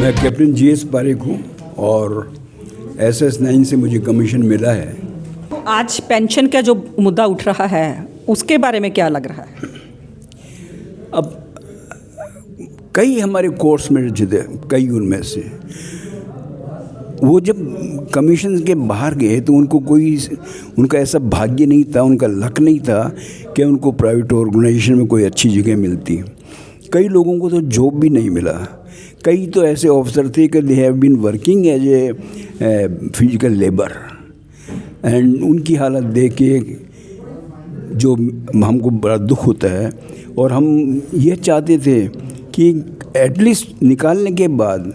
मैं captain GS Parekh हूँ और SS9 से मुझे कमीशन मिला है। आज पेंशन का जो मुद्दा उठ रहा है उसके बारे में क्या लग रहा है? अब कई हमारे कोर्स में थे, कई उनमें से वो जब कमीशन के बाहर गए तो उनका ऐसा भाग्य नहीं था, उनका लक नहीं था कि उनको प्राइवेट ऑर्गेनाइजेशन में कोई अच्छी जगह मिलती। कई लोगों को तो जॉब भी नहीं मिला। कई तो ऐसे ऑफिसर थे कि they have been working as a physical labour and उनकी हालत देख के जो हमको बड़ा दुख होता है। और हम ये चाहते थे कि एटलीस्ट निकालने के बाद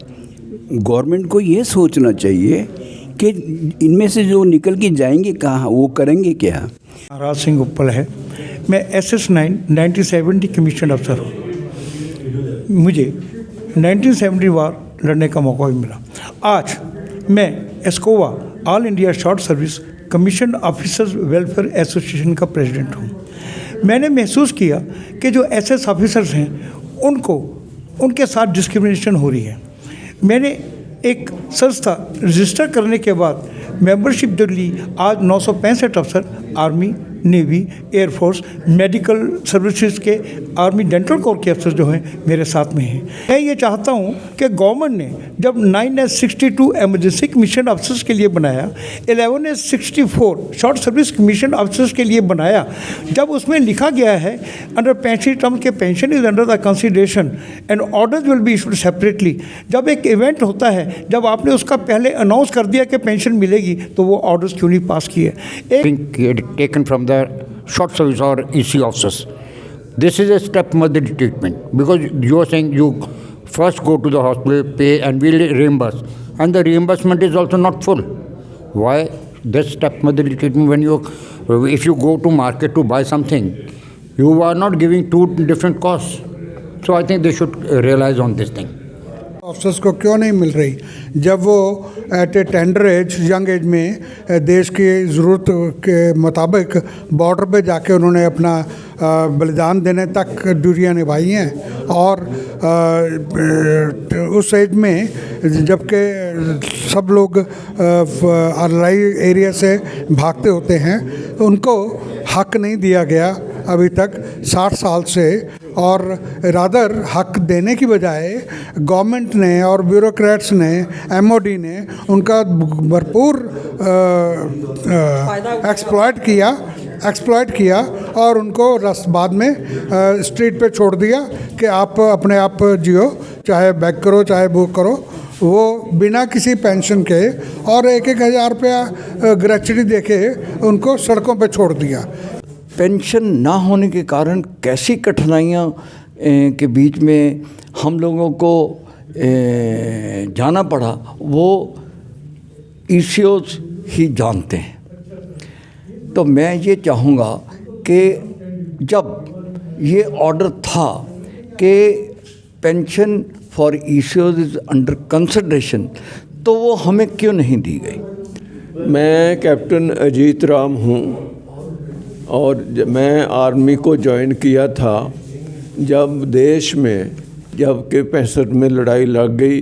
गवर्नमेंट को ये सोचना चाहिए कि इनमें से जो निकल के जाएंगे कहाँ, वो करेंगे क्या। राज सिंह उप्पल है। मैं SS9 1970 कमीशन अफसर हूँ। मुझे 1970 वार लड़ने का मौका भी मिला। आज मैं एस्कोवा all India short service commission officers welfare association का प्रेसिडेंट हूँ। मैंने महसूस किया कि जो SS ऑफिसर्स हैं उनको उनके साथ डिस्क्रिमिनेशन हो रही है। मैंने एक संस्था रजिस्टर करने के बाद मेंबरशिप जो ली, आज 965 अफसर army, navy, air force, medical services के, आर्मी डेंटल कोर के अफसर जो हैं मेरे साथ में हैं। मैं ये चाहता हूँ कि गवर्नमेंट ने जब 9S62 एमरजेंसी कमीशन ऑफिसर्स के लिए बनाया, 11S64 short service commission officers के लिए बनाया, जब उसमें लिखा गया है अंडर पेंशन टर्म के pension is under the consideration and orders will be issued separately. जब एक इवेंट होता है, जब आपने उसका पहले अनाउंस कर दिया कि पेंशन मिलेगी, तो वो ऑर्डर्स क्यों नहीं पास किए? Taken from the short service or EC officers. This is a stepmother treatment because you are saying you first go to the hospital, pay and we'll reimburse, and the reimbursement is also not full. Why this stepmother treatment when if you go to market to buy something, you are not giving two different costs. So I think they should realize on this thing. Officers को क्यों नहीं मिल रही, जब वो eight ए tender as, young age में देश की ज़रूरत के मुताबिक बॉर्डर पे जाके उन्होंने अपना बलिदान देने तक ड्यूटियाँ निभाई हैं। और उस एज में जबकि सब लोग लड़ाई एरिया से भागते होते हैं, उनको हक नहीं दिया गया अभी तक 60 साल से। और रादर हक देने की बजाय गवर्नमेंट ने और ब्यूरोक्रेट्स ने, MOD ने उनका भरपूर एक्सप्लॉइट किया और उनको बाद में स्ट्रीट पे छोड़ दिया कि आप अपने आप जियो, चाहे बैक करो चाहे बुक करो। वो बिना किसी पेंशन के और 1,000 रुपया ग्रेच्युटी देके उनको सड़कों पे छोड़ दिया। पेंशन ना होने के कारण कैसी कठिनाइयाँ के बीच में हम लोगों को जाना पड़ा, वो ECOs ही जानते हैं। तो मैं ये चाहूँगा कि जब ये ऑर्डर था कि pension for ECOs is under consideration, तो वो हमें क्यों नहीं दी गई? मैं कैप्टन अजीत राम हूँ और मैं आर्मी को ज्वाइन किया था जब देश में, जबकि 65 में लड़ाई लग गई,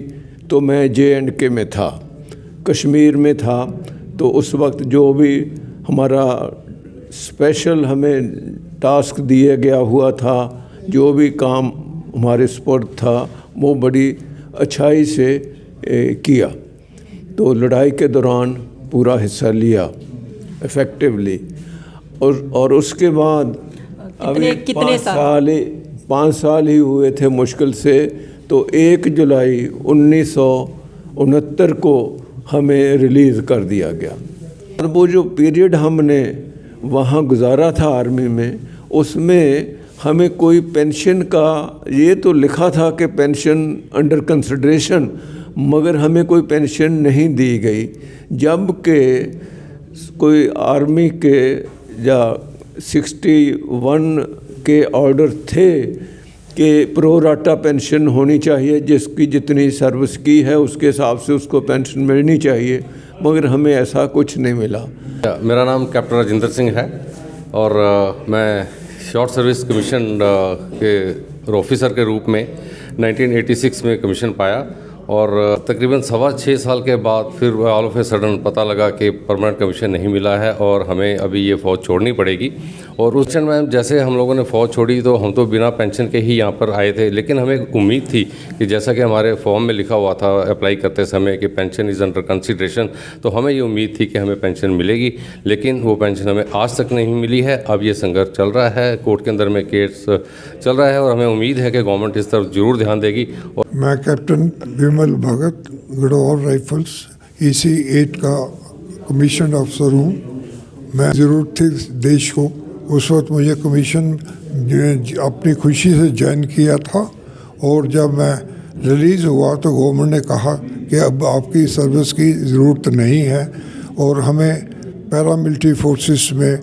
तो मैं JNK में था, कश्मीर में था। तो उस वक्त जो भी हमारा स्पेशल हमें टास्क दिया गया हुआ था, जो भी काम हमारे स्पोर्ट था, वो बड़ी अच्छाई से किया। तो लड़ाई के दौरान पूरा हिस्सा लिया इफ़ेक्टिवली। और उसके बाद अभी 5 साल ही हुए थे मुश्किल से। तो 1 जुलाई 1969 को हमें रिलीज़ कर दिया गया। और वो जो पीरियड हमने वहाँ गुजारा था आर्मी में, उसमें हमें कोई पेंशन का, ये तो लिखा था कि पेंशन अंडर कंसिडरेशन, मगर हमें कोई पेंशन नहीं दी गई। जबकि कोई आर्मी के या 61 के ऑर्डर थे कि प्रो राटा पेंशन होनी चाहिए, जिसकी जितनी सर्विस की है उसके हिसाब से उसको पेंशन मिलनी चाहिए, मगर हमें ऐसा कुछ नहीं मिला। मेरा नाम कैप्टन राजेंद्र सिंह है और मैं शॉर्ट सर्विस कमीशन के ऑफिसर के रूप में 1986 में कमीशन पाया और तकरीबन 6.25 साल के बाद फिर ऑल ऑफ ए सडन पता लगा कि परमानेंट कमीशन नहीं मिला है और हमें अभी ये फ़ौज छोड़नी पड़ेगी। और उस क्षण में जैसे हम लोगों ने फ़ौज छोड़ी तो हम तो बिना पेंशन के ही यहाँ पर आए थे, लेकिन हमें उम्मीद थी कि जैसा कि हमारे फॉर्म में लिखा हुआ था अप्लाई करते समय कि पेंशन इज़ अंडर कंसिडरेशन, तो हमें ये उम्मीद थी कि हमें पेंशन मिलेगी, लेकिन वो पेंशन हमें आज तक नहीं मिली है। अब ये संघर्ष चल रहा है, कोर्ट के अंदर में केस चल रहा है और हमें उम्मीद है कि गवर्नमेंट इस तरफ ज़रूर ध्यान देगी। मैं कैप्टन विमल भगत गढ़वाल राइफल्स EC 8 का कमीशन अफसर हूँ। मैं ज़रूरत थी देश को, उस वक्त मुझे कमीशन अपनी खुशी से ज्वाइन किया था और जब मैं रिलीज़ हुआ तो गवर्नमेंट ने कहा कि अब आपकी सर्विस की ज़रूरत नहीं है और हमें पैरामिलिट्री फोर्सेस में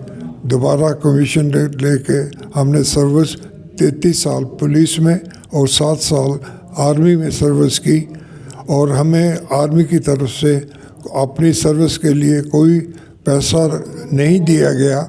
दोबारा कमीशन लेके हमने सर्विस 33 साल पुलिस में और 7 साल आर्मी में सर्विस की और हमें आर्मी की तरफ से अपनी सर्विस के लिए कोई पैसा नहीं दिया गया।